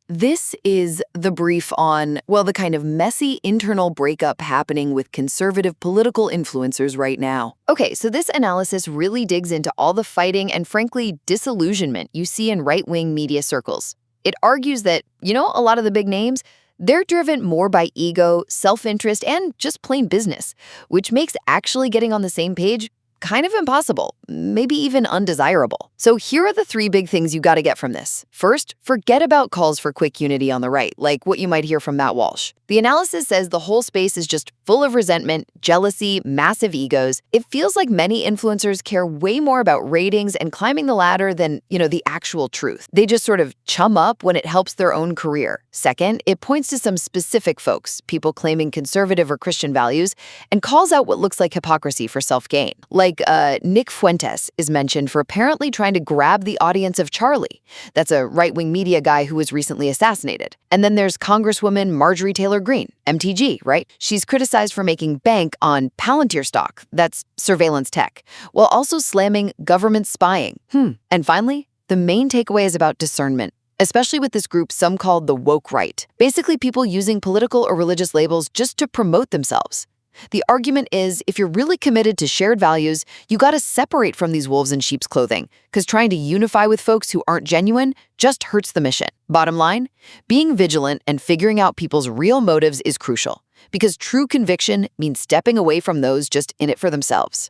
This is the brief on, well, the kind of messy internal breakup happening with conservative political influencers right now. Okay, so this analysis really digs into all the fighting and, frankly, disillusionment you see in right-wing media circles. It argues that, a lot of the big names, they're driven more by ego, self-interest, and just plain business, which makes actually getting on the same page kind of impossible, maybe even undesirable. So here are the three big things you got to get from this. First, forget about calls for quick unity on the right, like what you might hear from Matt Walsh. The analysis says the whole space is just full of resentment, jealousy, massive egos. It feels like many influencers care way more about ratings and climbing the ladder than, the actual truth. They just sort of chum up when it helps their own career. Second, it points to some specific folks, people claiming conservative or Christian values, and calls out what looks like hypocrisy for self-gain. Like Nick Fuentes is mentioned for apparently trying to grab the audience of Charlie. That's a right-wing media guy who was recently assassinated. And then there's Congresswoman Marjorie Taylor Greene, MTG, right? She's criticized for making bank on Palantir stock, that's surveillance tech, while also slamming government spying. And finally, the main takeaway is about discernment, especially with this group some called the woke right. Basically people using political or religious labels just to promote themselves. The argument is, if you're really committed to shared values, you gotta separate from these wolves in sheep's clothing, because trying to unify with folks who aren't genuine just hurts the mission. Bottom line, being vigilant and figuring out people's real motives is crucial, because true conviction means stepping away from those just in it for themselves.